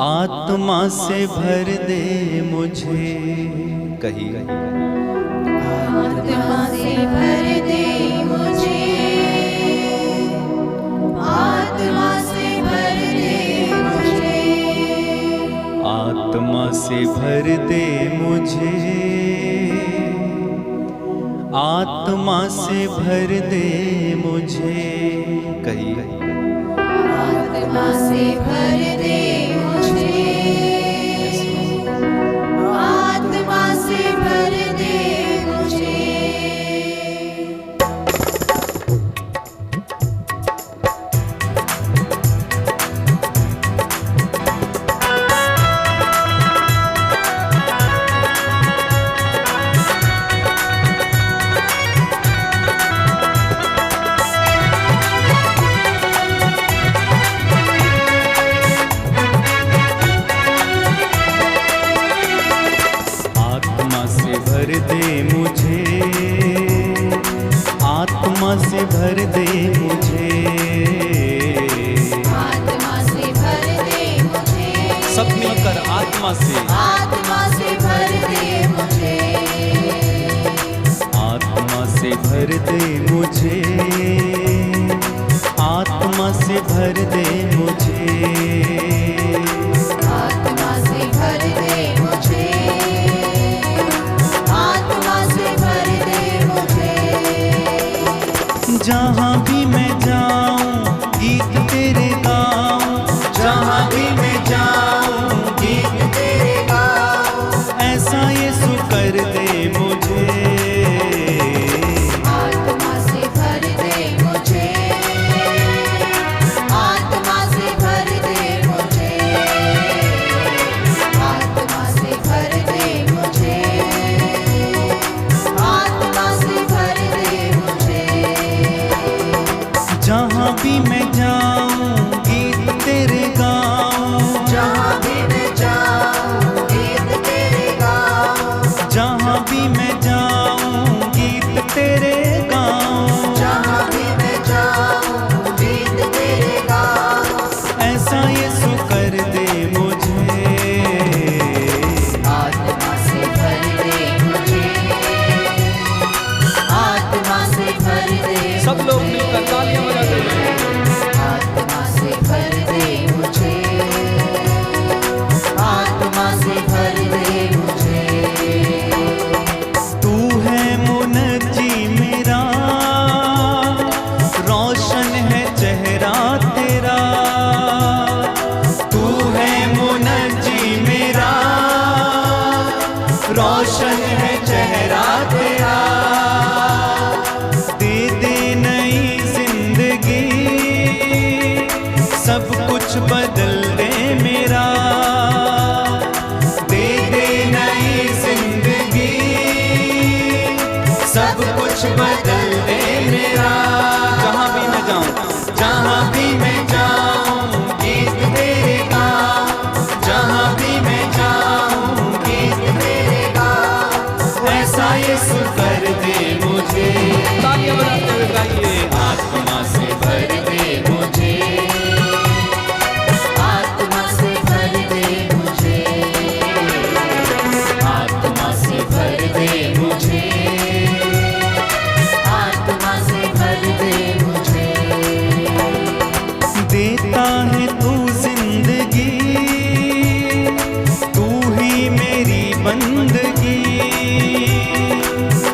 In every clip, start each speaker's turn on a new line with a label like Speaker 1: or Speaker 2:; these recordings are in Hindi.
Speaker 1: आत्मा से भर दे मुझे। कहिए
Speaker 2: आत्मा से भर दे मुझे, आत्मा से भर दे मुझे,
Speaker 1: आत्मा से भर दे मुझे, आत्मा से भर दे मुझे। कहिए
Speaker 2: आत्मा से भर दे मुझे, आत्मा से भर दे मुझे।
Speaker 1: भर दे मुझे, आत्मा से भर दे मुझे,
Speaker 2: आत्मा से भर दे मुझे।
Speaker 1: सब मिलकर आत्मा से
Speaker 2: भर दे मुझे,
Speaker 1: आत्मा से भर दे मुझे, आत्मा से भर दे मुझे,
Speaker 2: आत्मा से भर दे मुझे, आत्मा से भर दे मुझे।
Speaker 1: जहाँ भी मैं जाऊँ गीत तेरे गाऊँ, जहाँ भी मैं जाऊँ गीत तेरे गाऊँ, ऐसा यीशु कर दे मुझे।
Speaker 2: आत्मा से भर दे मुझे, आत्मा से भर दे मुझे, आत्मा से भर दे मुझे, आत्मा से भर दे मुझे।
Speaker 1: जहाँ भी मैं जाऊँ गीत तेरे गाऊँ,
Speaker 2: जहाँ भी मैं जाऊँ गीत तेरे गाऊँ,
Speaker 1: जहाँ भी मैं जाऊँ गीत तेरे गाऊँ,
Speaker 2: जहाँ भी मैं जाऊँ गीत तेरे गाऊँ।
Speaker 1: ऐसा यीशु कर दे मुझे।
Speaker 2: आत्मा से भर दे मुझे, आत्मा से भर दे।
Speaker 1: सब लोग मिलकर तालियां बजाते हैं।
Speaker 2: आत्मा से भर दे मुझे, आत्मा से भर दे मुझे।
Speaker 1: तू है मुनज्जी मेरा, रोशन है चेहरा तेरा। तू है मुनज्जी मेरा, रोशन है चेहरा तेरा। दे दे नई जिंदगी, सब कुछ बदल दे मेरा। दे दे नई जिंदगी, सब कुछ बदल दे मेरा। जहाँ भी मैं जाऊँ, जहाँ भी मैं जाऊँ गीत तेरे गाऊँ, जहाँ भी मैं जाऊँ गीत तेरे गाऊँ, ऐसा यीशु कर दे मुझे। तालियां बजाते हुए गाइए। आत्मा से भर दे मुझे,
Speaker 2: आत्मा से भर दे मुझे,
Speaker 1: आत्मा से भर दे मुझे,
Speaker 2: आत्मा से भर दे मुझे।
Speaker 1: देता है तू जिंदगी, तू ही मेरी बंदगी।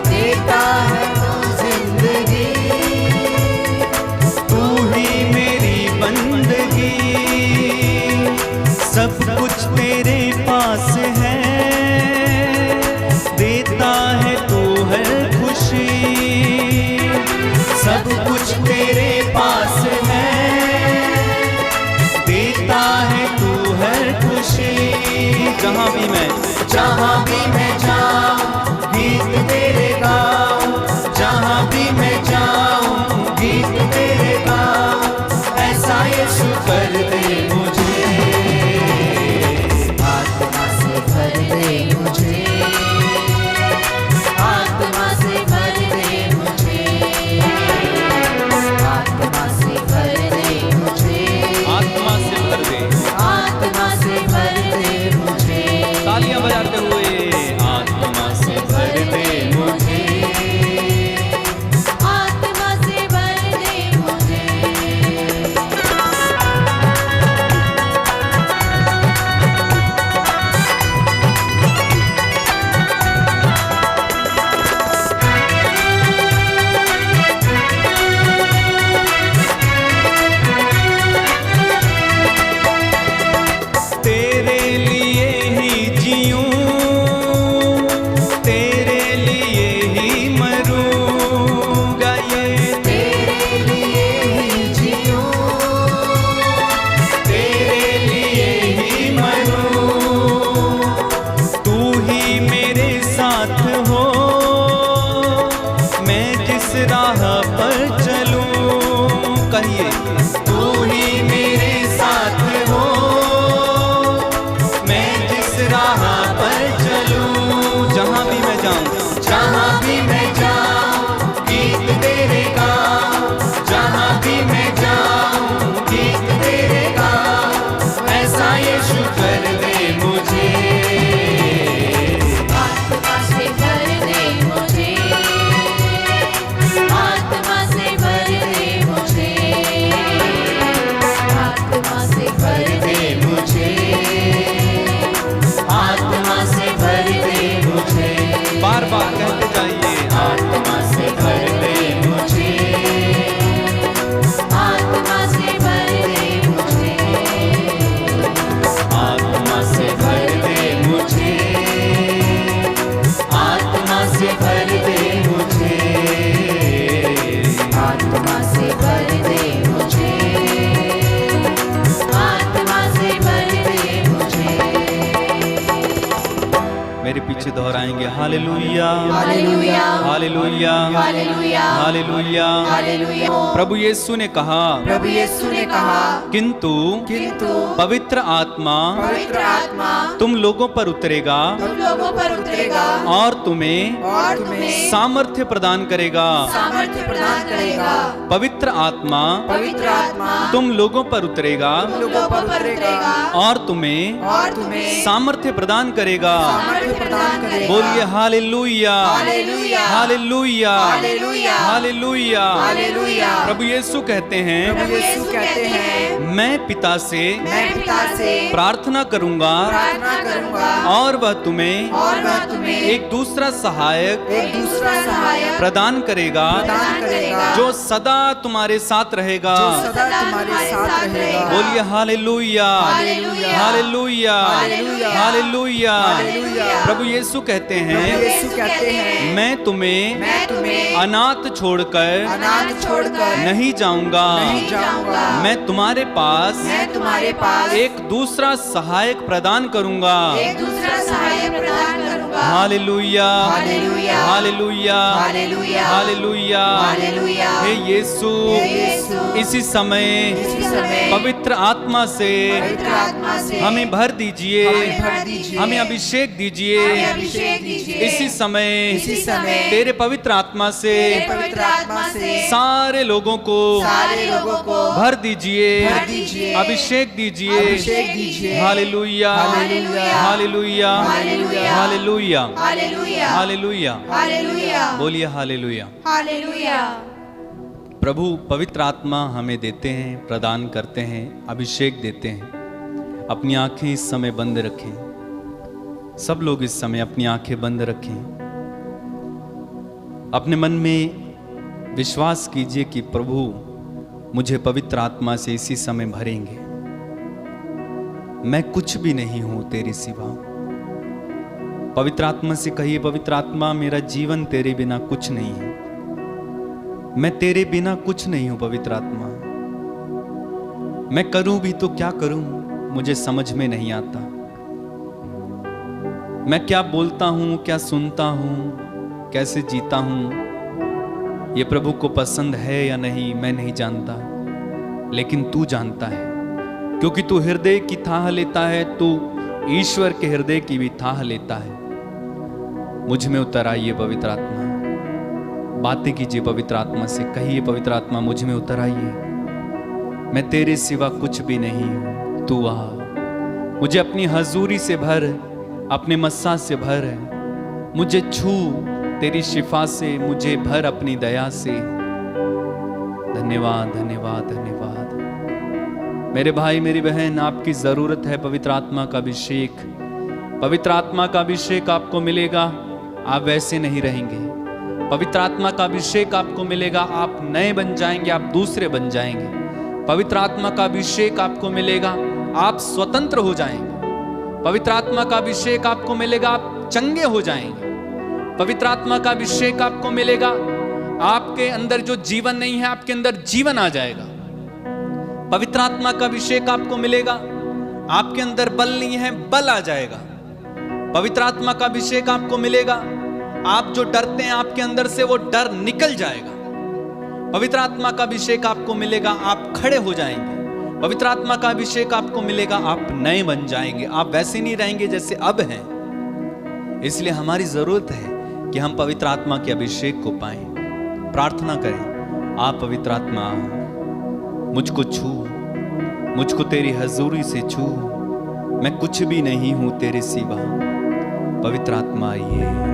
Speaker 2: देता है तू जिंदगी,
Speaker 1: तू ही मेरी बंदगी। सब कुछ तेरे पास है, देता है तू हर खुशी। सब कुछ तेरे पास है, देता है तू हर खुशी। जहाँ भी मैं जाऊँ गीत तेरे गाऊँ, जहाँ भी मैं जाऊँ गीत तेरे गाऊँ, ऐसा यीशु कर दे मुझे।
Speaker 2: आत्मा से भर दे मुझे, आत्मा से भर दे मुझे, आत्मा से भर दे मुझे,
Speaker 1: आत्मा से दोहराएंगे, hallelujah
Speaker 2: hallelujah
Speaker 1: hallelujah
Speaker 2: hallelujah
Speaker 1: hallelujah.
Speaker 2: Hallelujah.
Speaker 1: प्रभु यीशु ने कहा,
Speaker 2: प्रभु यीशु ने कहा,
Speaker 1: किंतु
Speaker 2: किंतु
Speaker 1: पवित्र आत्मा
Speaker 2: पवित्र आत्मा
Speaker 1: तुम लोगों पर उतरेगा
Speaker 2: तुम लोगों पर उतरेगा
Speaker 1: और तुम्हें सामर्थ्य प्रदान करेगा।
Speaker 2: सामर्थ्य प्रदान करेगा।
Speaker 1: पवित्र आत्मा
Speaker 2: पवित्र आत्मा
Speaker 1: तुम लोगों पर उतरेगा
Speaker 2: तुम लोगों पर उतरेगा
Speaker 1: और तुम्हें सामर्थ्य प्रदान करेगा।
Speaker 2: सामर्थ्य प्रदान करेगा।
Speaker 1: बोलिए hallelujah
Speaker 2: hallelujah
Speaker 1: hallelujah
Speaker 2: hallelujah
Speaker 1: hallelujah.
Speaker 2: Hallelujah.
Speaker 1: प्रभु यीशु कहते हैं,
Speaker 2: प्रभु यीशु कहते हैं,
Speaker 1: मैं पिता से प्रार्थना करूंगा
Speaker 2: प्रार्थना करूंगा
Speaker 1: और वह तुम्हें एक दूसरा सहायक प्रदान करेगा जो सदा तुम्हारे साथ रहेगा।
Speaker 2: सदा तुम्हारे साथ रहेगा।
Speaker 1: बोलिए hallelujah
Speaker 2: hallelujah
Speaker 1: hallelujah
Speaker 2: hallelujah
Speaker 1: hallelujah.
Speaker 2: Hallelujah.
Speaker 1: प्रभु यीशु कहते हैं,
Speaker 2: यीशु कहते हैं,
Speaker 1: मैं तुम्हें अनाथ छोड़कर नहीं जाऊंगा। मैं तुम्हारे पास एक दूसरा सहायक प्रदान करूंगा। Hallelujah
Speaker 2: hallelujah
Speaker 1: hallelujah
Speaker 2: hallelujah
Speaker 1: hallelujah.
Speaker 2: Hallelujah.
Speaker 1: हे यीशु, इसी समय पवित्र आत्मा से हमें भर दीजिए, हमें अभिषेक दीजिए। इसी समय तेरे पवित्र आत्मा से सारे लोगों को भर दीजिए, अभिषेक दीजिए। Hallelujah hallelujah hallelujah hallelujah. बोलिए हालेलुया। प्रभु पवित्र आत्मा हमें देते हैं, प्रदान करते हैं, अभिषेक देते हैं। अपनी आंखें इस समय बंद रखें। सब लोग इस समय अपनी आंखें बंद रखें। अपने मन में विश्वास कीजिए कि प्रभु मुझे पवित्र आत्मा से इसी समय भरेंगे। मैं कुछ भी नहीं हूं तेरे सिवा। पवित्र आत्मा से कहिए, पवित्र आत्मा मेरा जीवन तेरे बिना कुछ नहीं है। मैं तेरे बिना कुछ नहीं हूं पवित्र आत्मा। मैं करूं भी तो क्या करूं, मुझे समझ में नहीं आता। मैं क्या बोलता हूं, क्या सुनता हूं, कैसे जीता हूं, ये प्रभु को पसंद है या नहीं मैं नहीं जानता, लेकिन तू जानता है। क्योंकि तू हृदय की थाह लेता है, तू ईश्वर के हृदय की भी थाह लेता है। मुझ में उतर आइए पवित्र आत्मा। बातें कीजिए पवित्र आत्मा से, कहिए पवित्र आत्मा मुझ में उतर आइए। मैं तेरे सिवा कुछ भी नहीं हूं, तू आ। मुझे अपनी हजूरी से भर, अपने मस्सा से भर। मुझे छू तेरी शिफा से, मुझे भर अपनी दया से। धन्यवाद धन्यवाद धन्यवाद। मेरे भाई मेरी बहन, आपकी जरूरत है पवित्र आत्मा का अभिषेक। पवित्र आत्मा का अभिषेक आपको मिलेगा, आप वैसे नहीं रहेंगे। पवित्र आत्मा का अभिषेक आपको मिलेगा, आप नए बन जाएंगे, आप दूसरे बन जाएंगे। पवित्र आत्मा का अभिषेक आपको मिलेगा, आप स्वतंत्र हो जाएंगे। पवित्र आत्मा का अभिषेक आपको मिलेगा, आप चंगे हो जाएंगे। पवित्र आत्मा का अभिषेक आपको मिलेगा, आपके अंदर जो जीवन नहीं है आपके अंदर जीवन आ जाएगा। पवित्र आत्मा का अभिषेक आपको मिलेगा, आपके अंदर बल नहीं है बल आ जाएगा। पवित्र आत्मा का अभिषेक आपको मिलेगा, आप जो डरते हैं आपके अंदर से वो डर निकल जाएगा। पवित्र आत्मा का अभिषेक आपको मिलेगा, आप खड़े हो जाएंगे। पवित्र आत्मा का अभिषेक आपको मिलेगा, आप नए बन जाएंगे, आप वैसे नहीं रहेंगे जैसे अब हैं। इसलिए हमारी जरूरत है कि हम पवित्र आत्मा के अभिषेक को पाएं। प्रार्थना करें, आप पवित्र आत्मा मुझको छू, मुझको तेरी हजूरी से छू। मैं कुछ भी नहीं हूं तेरे सिवा। पवित्र आत्मा आइए।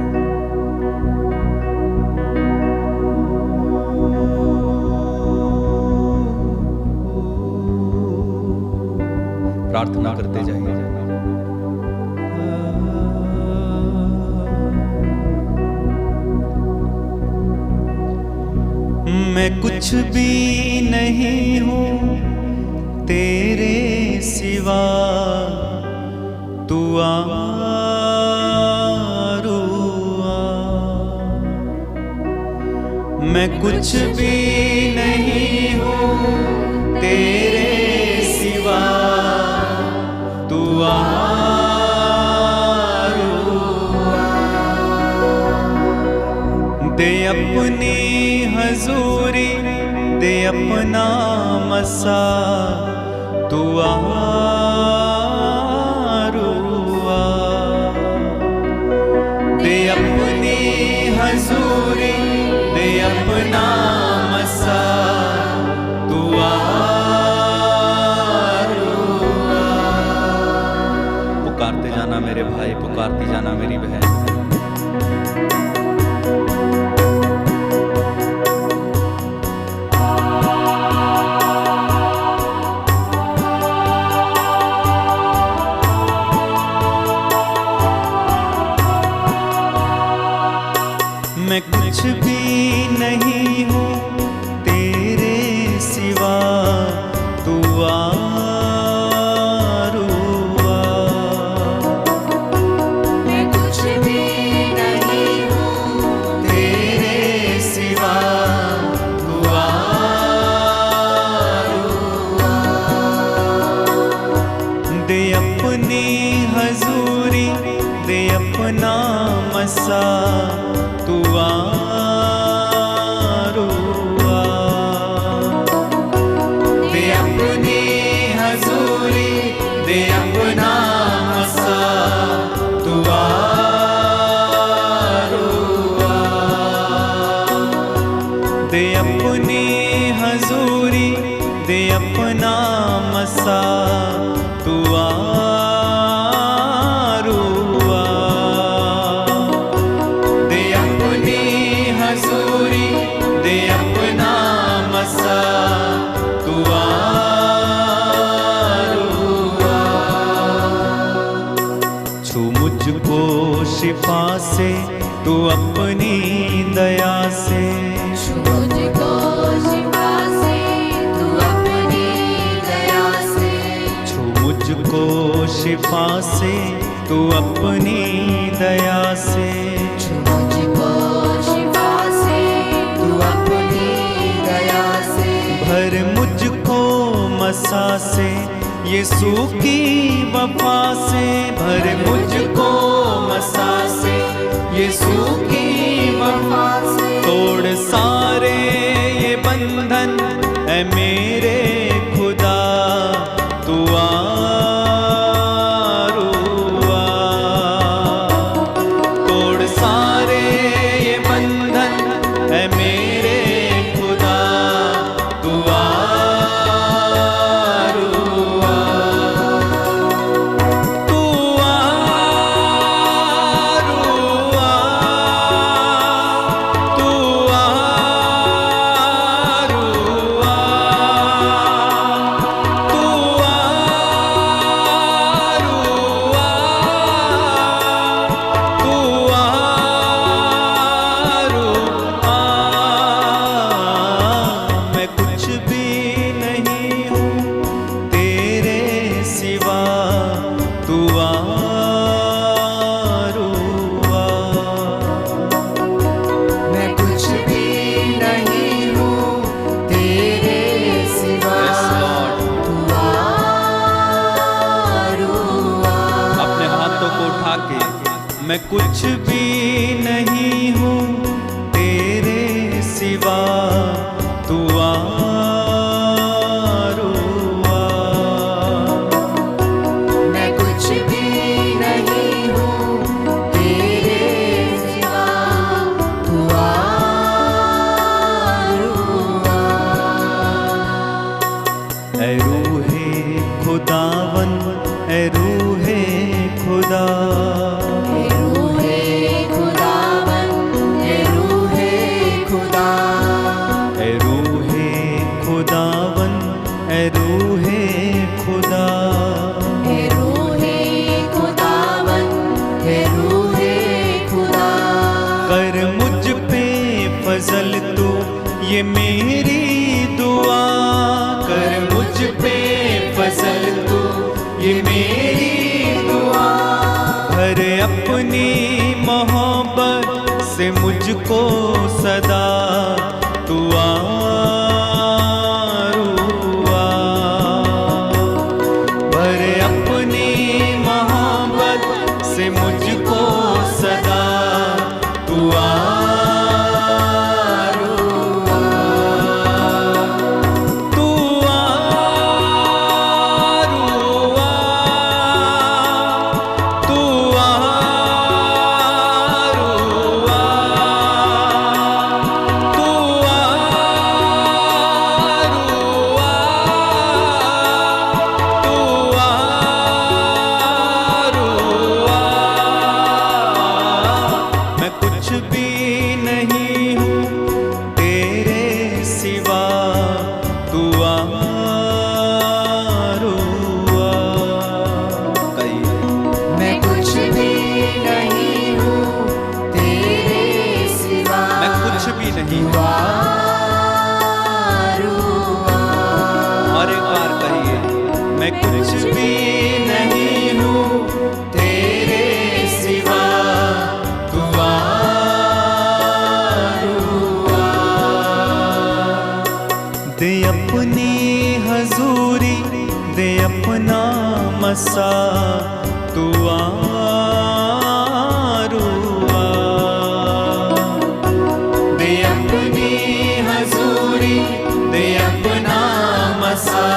Speaker 1: प्रार्थना करते जाइए। मैं कुछ भी नहीं हूं तेरे सिवा। तू आ मैं कुछ भी नहीं हूं तेरे सिवा। तू आ हजूरी दे अपना मसा तू आरुआ दे अपनी हजूरी दे अपना मसा तू आरुआ। पुकारते जाना मेरे भाई, पुकारती जाना मेरी बहन। मैं कुछ भी नहीं हूँ तेरे सिवा तू आरुआ।
Speaker 2: मैं कुछ भी नहीं हूँ
Speaker 1: तेरे सिवा तू आरुआ। दे अपनी हजूरी दे अपना मसा तू आरुआ। दे अपनी हजूरी दे अपना मसा तू आरुआ। दे अपनी हजूरी दे अपना मसा तू आरुआ। दे अपनी हजूरी दे अपना मसा तू आरुआ। छू मुझको शिफा से तू अपनी दया से,
Speaker 2: मुझको शिफा से तू अपनी दया से,
Speaker 1: छू मुझको शिफा से तू अपनी दया से,
Speaker 2: मुझको शिफा से तू अपनी दया से,
Speaker 1: भर मुझको मसा से यीशु की वफा से, भर मुझको मसा से यीशु की वफा से। तोड़ सारे ये बंधन है मेरे खुदा तू आरुआ। तोड़ सारे ये बंधन है मेरे खुदा तू आरुआ। तू आरुआ। तू आरुआ। तू आरुआ। तू आरुआ। मैं कुछ भी नहीं हूँ तेरे सिवा तू आरुआ।
Speaker 2: मैं कुछ भी नहीं हूँ तेरे सिवा तू आरुआ।
Speaker 1: अपने हाथों को उठा के मैं कुछ भी नहीं हूँ तेरे सिवा तू आरुआ।
Speaker 2: मैं कुछ भी नहीं हूँ तेरे सिवा तू आरुआ।
Speaker 1: ऐ रूहे खुदावन ऐ रूहे खुदा,
Speaker 2: हे रूहे खुदावन, हे रूहे खुदा,
Speaker 1: ऐ रूहे खुदावन ऐ रूहे खुदा।
Speaker 2: हे रूहे खुदावन, हे रूहे खुदा,
Speaker 1: कर मुझ पे फजल तू ये मेरी दुआ, कर मुझ पे फजल तू ये मेरी दुआ। भर अपनी मोहब्बत से मुझको सदा तू आरुआ। भर अपनी मोहब्बत से मुझको सदा तू आरुआ। भी नहीं हूँ तेरे सिवा, तू आरुआ। दे अपनी हजूरी, दे अपना मसा, तू आरुआ। दे अपनी हजूरी, दे अपना मसा,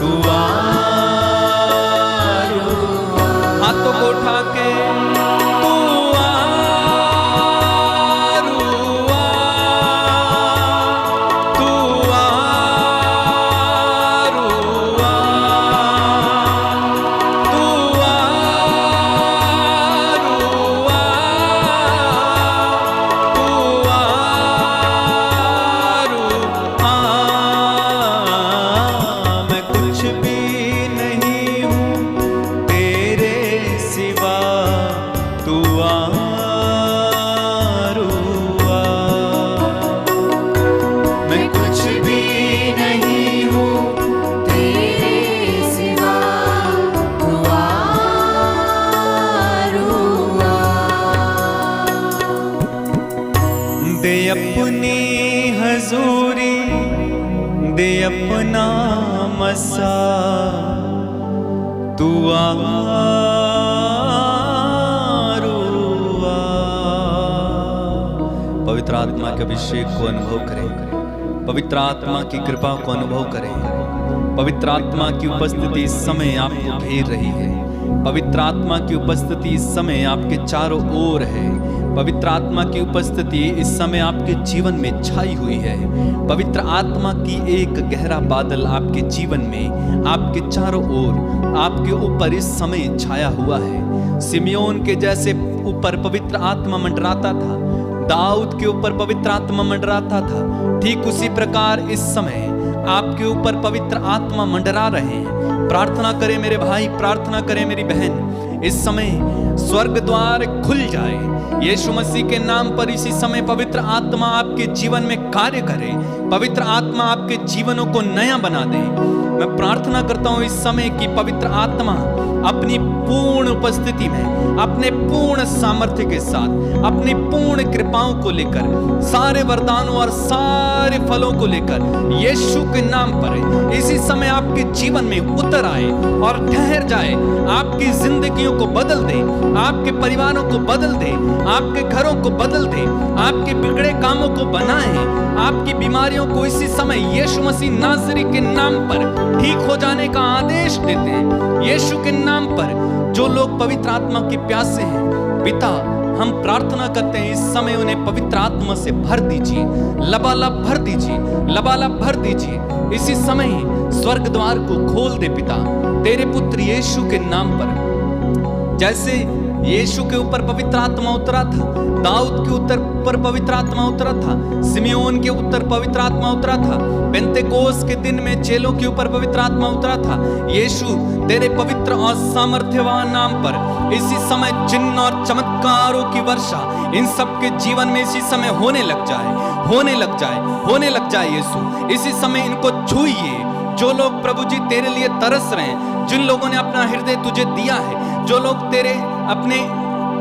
Speaker 1: तू आरुआ। हाथों को उठा के तू आरुआ, तू आरुआ, तू आरुआ, तू आरुआ। मैं कुछ भी नहीं हूँ तेरे सिवा, तू आरुआ। मैं कुछ भी नहीं हूँ
Speaker 2: तेरे सिवा, तू आरुआ।
Speaker 1: दे अपनी हजूरी, दे अपना मसा, तू आरुआ। पवित्र आत्मा के अभिषेक को अनुभव करें, पवित्र आत्मा की कृपा को अनुभव करें। पवित्र आत्मा की उपस्थिति इस समय आपको घेर रही है। पवित्र आत्मा की उपस्थिति इस समय आपके चारों ओर है। पवित्र आत्मा की उपस्थिति इस समय आपके जीवन में छाई हुई है। पवित्र आत्मा की एक गहरा बादल आपके जीवन में, आपके चारों ओर, आपके ऊपर इस समय छाया हुआ है। सिमियोन के जैसे ऊपर पवित्र आत्मा मंडराता था, दाऊद के ऊपर पवित्र आत्मा मंडराता था, ठीक उसी प्रकार इस समय आपके ऊपर पवित्र आत्मा मंडरा रहे हैं। प्रार्थना करें मेरे भाई, प्रार्थना करें मेरी बहन, इस समय स्वर्ग द्वार खुल जाए। यीशु मसीह के नाम पर इसी समय पवित्र आत्मा आपके जीवन में कार्य करे। पवित्र आत्मा आपके जीवनों को नया बना दे। मैं प्रार्थना करता हूं इस समय कि पवित्र आत्मा अपनी पूर्ण उपस्थिति में, अपने पूर्ण सामर्थ्य के साथ, अपनी पूर्ण कृपाओं को लेकर, सारे वरदानों और सारे फलों को लेकर यीशु के नाम पर इसी समय आपके जीवन में उतर आए और ठहर जाए। आपकी जिंदगियों को बदल दे, आपके परिवारों को बदल दे, आपके घरों को बदल दे, आपके बिगड़े कामों को बनाए, आपकी बीमारियों को इसी समय यीशु मसीह नासरी के नाम पर ठीक हो जाने का आदेश देते हैं। यीशु के नाम पर जो लोग पवित्र आत्मा की प्यासे हैं, पिता हम प्रार्थना करते हैं इस समय उन्हें पवित्र आत्मा से भर दीजिए, लबालब भर दीजिए, लबालब भर दीजिए। इसी समय स्वर्ग द्वार को खोल दे पिता, तेरे पुत्र यीशु के नाम पर। जैसे यीशु के ऊपर पवित्र आत्मा उतरा था, दाऊद के ऊपर पवित्र आत्मा उतरा था, सिमियोन के ऊपर पवित्र आत्मा उतरा था, पेंतेकोस के दिन में चेलों के ऊपर पवित्र आत्मा उतरा था। यीशु तेरे पवित्र और सामर्थ्यवान नाम पर इसी समय चिन्ह और चमत्कारों की वर्षा इन सब के जीवन में इसी समय होने लग जाए, होने लग जाए, होने लग जाए। यीशु इसी समय इनको छूइए। जो लोग प्रभु जी तेरे लिए तरस रहे हैं, जिन लोगों ने अपना हृदय तुझे दिया है, जो लोग तेरे अपने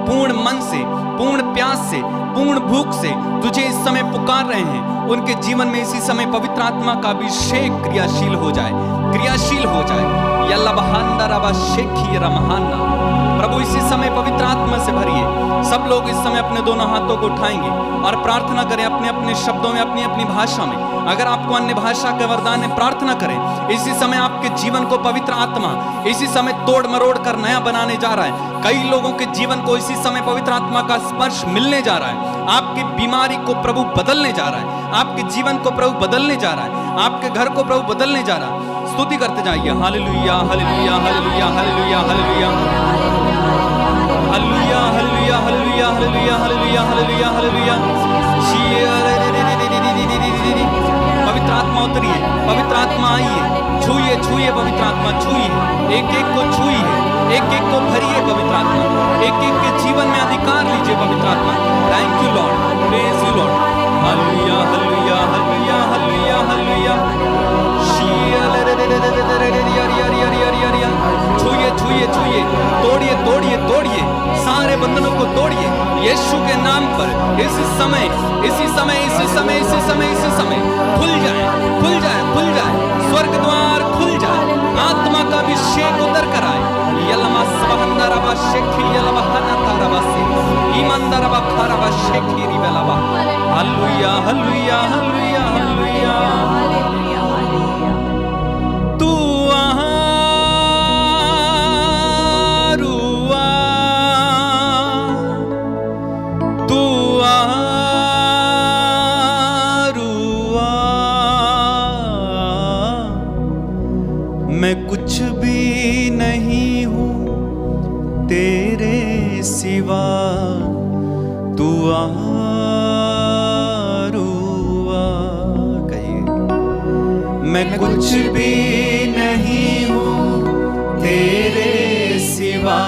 Speaker 1: पूर्ण मन से, पूर्ण प्यास से, पूर्ण भूख से तुझे इस समय पुकार रहे हैं, उनके जीवन में इसी समय पवित्र आत्मा का अभिषेक क्रियाशील हो जाए, क्रियाशील हो जाए। यल्ला बहांदा रबा शेखी रमहाना। प्रभु इसी समय पवित्र आत्मा से भरिए। सब लोग इस समय अपने दोनों हाथों को उठाएंगे और प्रार्थना करें अपने अपने शब्दों में, अपनी अपनी भाषा में। अगर आपको अन्य भाषा का वरदान है, प्रार्थना करें। इसी समय आपके जीवन को पवित्र आत्मा इसी समय तोड़ मरोड़ कर नया बनाने जा रहा है। कई लोगों के जीवन को इसी समय पवित्र आत्मा का स्पर्श मिलने जा रहा है। आपकी बीमारी को प्रभु बदलने जा रहा है, आपके जीवन को प्रभु बदलने जा रहा है, आपके घर को प्रभु बदलने जा रहा है। स्तुति करते जाइए। Hallelujah hallelujah hallelujah hallelujah hallelujah hallelujah hallelujah hallelujah hallelujah hallelujah hallelujah hallelujah. पवित्र आत्मा उतरिए, पवित्र आत्मा आइए, छूइए छूइए, पवित्र आत्मा छूइए, एक एक को छूइए, एक एक को भरिए पवित्र आत्मा, एक एक के जीवन में अधिकार लीजिए पवित्र आत्मा। Thank you Lord, praise you Lord. Hallelujah hallelujah hallelujah hallelujah hallelujah. को तोड़िए यीशु के नाम पर। इसी समय खुल जाए, खुल जाए, खुल जाए, स्वर्ग द्वार खुल जाए, आत्मा का अभिषेक उतर कर आए। यलमा सबहंदरबा शेखी यलबा हनतरबसी ईमानदरबा खरबा शेखी रिबलबा। Hallelujah hallelujah hallelujah hallelujah. तू आरुआ, तू आरुआ। मैं कुछ भी नहीं हूँ तेरे सिवा, तू आरुआ। कहिए मैं कुछ भी नहीं हूँ तेरे सिवा,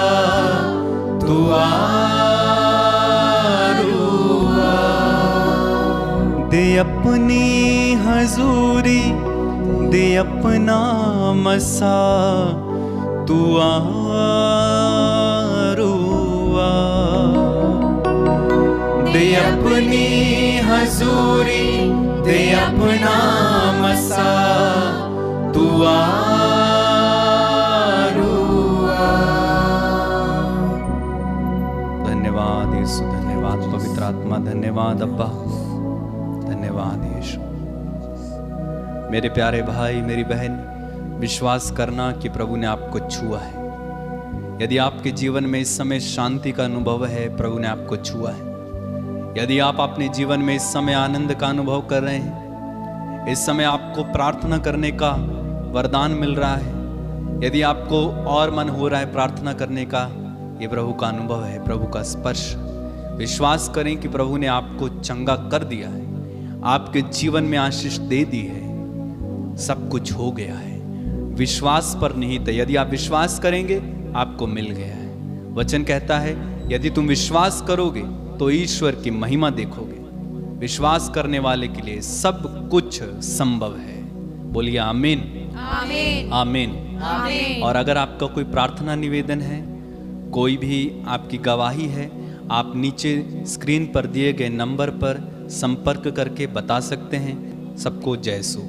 Speaker 1: तू आरुआ। दे अपनी हजूरी, दे अपना मसा, तू आरुआ। दे अपनी हजूरी, दे अपना मसा, तू आरुआ। धन्यवाद यीशु, धन्यवाद पवित्र आत्मा, धन्यवाद अब्बा, धन्यवाद यीशु। मेरे प्यारे भाई मेरी बहन, विश्वास करना कि प्रभु ने आपको छुआ है। यदि आपके जीवन में इस समय शांति का अनुभव है, प्रभु ने आपको छुआ है। यदि आप अपने जीवन में इस समय आनंद का अनुभव कर रहे हैं, इस समय आपको प्रार्थना करने का वरदान मिल रहा है, यदि आपको और मन हो रहा है प्रार्थना करने का, ये प्रभु का अनुभव है, प्रभु का स्पर्श। विश्वास करें कि प्रभु ने आपको चंगा कर दिया है, आपके जीवन में आशीष दे दी है, सब कुछ हो गया है। विश्वास पर निहित है। यदि आप विश्वास करेंगे आपको मिल गया है। वचन कहता है यदि तुम विश्वास करोगे तो ईश्वर की महिमा देखोगे। विश्वास करने वाले के लिए सब कुछ संभव है। बोलिए आमीन,
Speaker 3: आमीन,
Speaker 1: आमीन,
Speaker 3: आमीन।
Speaker 1: और अगर आपका कोई प्रार्थना निवेदन है, कोई भी आपकी गवाही है, आप नीचे स्क्रीन पर दिए गए नंबर पर संपर्क करके बता सकते हैं। सबको जय यीशु।